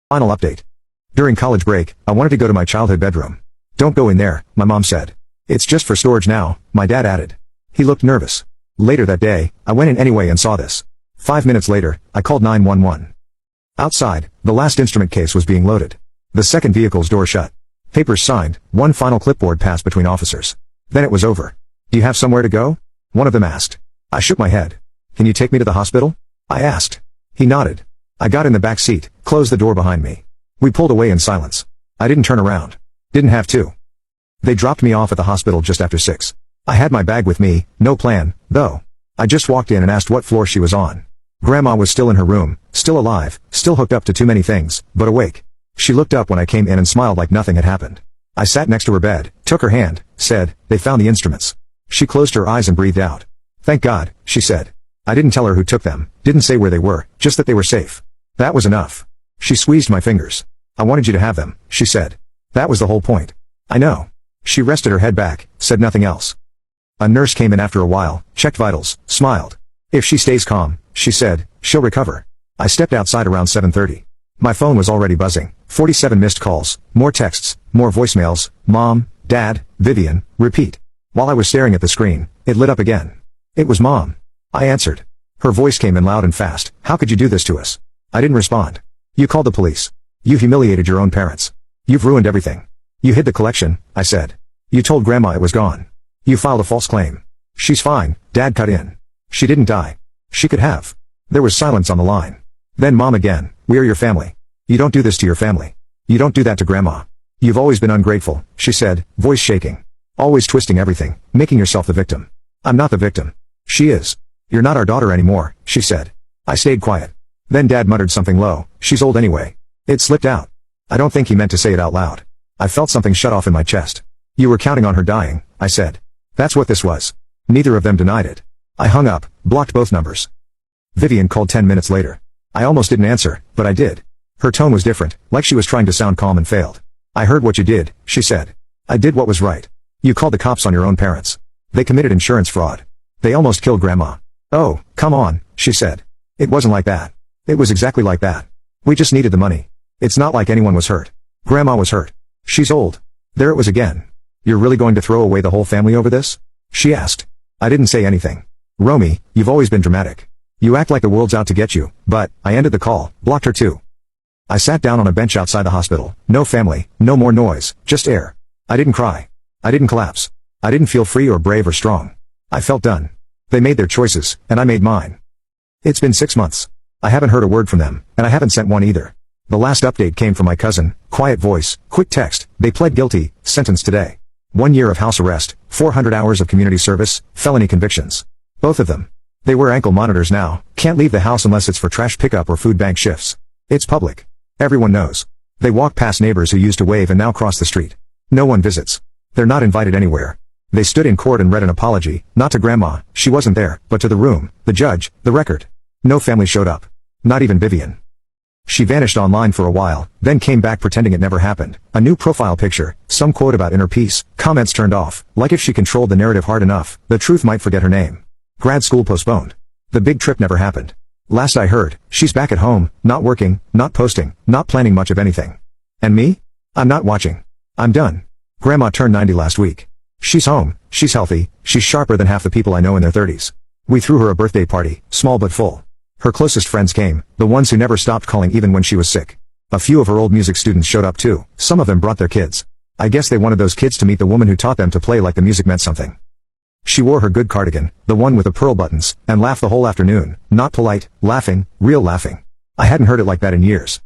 Final update. During college break, I wanted to go to my childhood bedroom. Don't go in there, my mom said. It's just for storage now, my dad added. He looked nervous. Later that day, I went in anyway and saw this. 5 minutes later, I called 911. Outside, the last instrument case was being loaded. The second vehicle's door shut. Papers signed, one final clipboard passed between officers. Then it was over. Do you have somewhere to go? One of them asked. I shook my head. Can you take me to the hospital? I asked. He nodded. I got in the back seat, closed the door behind me. We pulled away in silence. I didn't turn around. Didn't have to. They dropped me off at the hospital just after 6. I had my bag with me, no plan, though. I just walked in and asked what floor she was on. Grandma was still in her room, still alive, still hooked up to too many things, but awake. She looked up when I came in and smiled like nothing had happened. I sat next to her bed, took her hand, said, "They found the instruments." She closed her eyes and breathed out. "Thank God," she said. I didn't tell her who took them, didn't say where they were, just that they were safe. That was enough. She squeezed my fingers. "I wanted you to have them," she said. "That was the whole point." "I know." She rested her head back, said nothing else. A nurse came in after a while, checked vitals, smiled. "If she stays calm," she said, "she'll recover." I stepped outside around 7:30. My phone was already buzzing, 47 missed calls, more texts, more voicemails, Mom, Dad, Vivian, repeat. While I was staring at the screen, it lit up again. It was Mom. I answered. Her voice came in loud and fast. "How could you do this to us?" I didn't respond. "You called the police. You humiliated your own parents. You've ruined everything. You hid the collection," I said. "You told Grandma it was gone. You filed a false claim." "She's fine," Dad cut in. "She didn't die. She could have." There was silence on the line. Then Mom again. "We are your family. You don't do this to your family. You don't do that to Grandma. You've always been ungrateful," she said, voice shaking. "Always twisting everything, making yourself the victim." "I'm not the victim. She is." "You're not our daughter anymore," she said. I stayed quiet. Then Dad muttered something low. "She's old anyway." It slipped out. I don't think he meant to say it out loud. I felt something shut off in my chest. "You were counting on her dying," I said. That's what this was. Neither of them denied it. I hung up, blocked both numbers. Vivian called 10 minutes later. I almost didn't answer, but I did. Her tone was different, like she was trying to sound calm and failed. "I heard what you did," she said. "I did what was right. You called the cops on your own parents. They committed insurance fraud. They almost killed Grandma." "Oh, come on," she said. "It wasn't like that. It was exactly like that. We just needed the money. It's not like anyone was hurt. Grandma was hurt. She's old." There it was again. "You're really going to throw away the whole family over this?" she asked. I didn't say anything. "Romy, you've always been dramatic. You act like the world's out to get you, but," I ended the call, blocked her too. I sat down on a bench outside the hospital. No family, no more noise, just air. I didn't cry. I didn't collapse. I didn't feel free or brave or strong. I felt done. They made their choices, and I made mine. It's been 6 months. I haven't heard a word from them, and I haven't sent one either. The last update came from my cousin, quiet voice, quick text. They pled guilty, sentenced today. 1 year of house arrest, 400 hours of community service, felony convictions. Both of them. They wear ankle monitors now, can't leave the house unless it's for trash pickup or food bank shifts. It's public. Everyone knows. They walk past neighbors who used to wave and now cross the street. No one visits. They're not invited anywhere. They stood in court and read an apology, not to Grandma, she wasn't there, but to the room, the judge, the record. No family showed up. Not even Vivian. She vanished online for a while, then came back pretending it never happened. A new profile picture, some quote about inner peace, comments turned off, like if she controlled the narrative hard enough, the truth might forget her name. Grad school postponed. The big trip never happened. Last I heard, she's back at home, not working, not posting, not planning much of anything. And me? I'm not watching. I'm done. Grandma turned 90 last week. She's home, she's healthy, she's sharper than half the people I know in their 30s. We threw her a birthday party, small but full. Her closest friends came, the ones who never stopped calling even when she was sick. A few of her old music students showed up too, some of them brought their kids. I guess they wanted those kids to meet the woman who taught them to play like the music meant something. She wore her good cardigan, the one with the pearl buttons, and laughed the whole afternoon, not polite, laughing, real laughing. I hadn't heard it like that in years.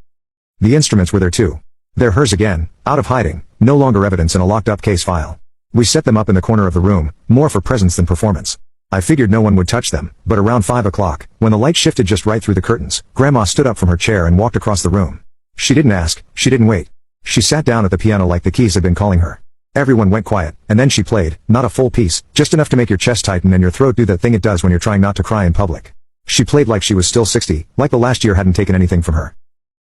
The instruments were there too. They're hers again, out of hiding, no longer evidence in a locked-up case file. We set them up in the corner of the room, more for presence than performance. I figured no one would touch them, but around 5 o'clock, when the light shifted just right through the curtains, Grandma stood up from her chair and walked across the room. She didn't ask, she didn't wait. She sat down at the piano like the keys had been calling her. Everyone went quiet, and then she played, not a full piece, just enough to make your chest tighten and your throat do that thing it does when you're trying not to cry in public. She played like she was still 60, like the last year hadn't taken anything from her.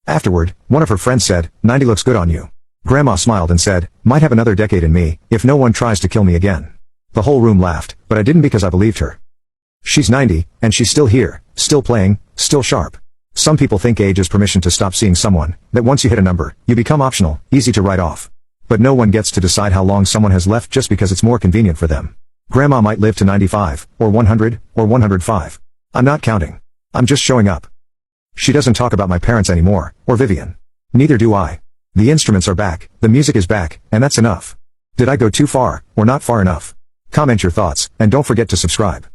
Afterward, one of her friends said, "90 looks good on you." Grandma smiled and said, "Might have another decade in me, if no one tries to kill me again." The whole room laughed, but I didn't because I believed her. She's 90, and she's still here, still playing, still sharp. Some people think age is permission to stop seeing someone, that once you hit a number, you become optional, easy to write off. But no one gets to decide how long someone has left just because it's more convenient for them. Grandma might live to 95, or 100, or 105. I'm not counting. I'm just showing up. She doesn't talk about my parents anymore, or Vivian. Neither do I. The instruments are back, the music is back, and that's enough. Did I go too far, or not far enough? Comment your thoughts, and don't forget to subscribe.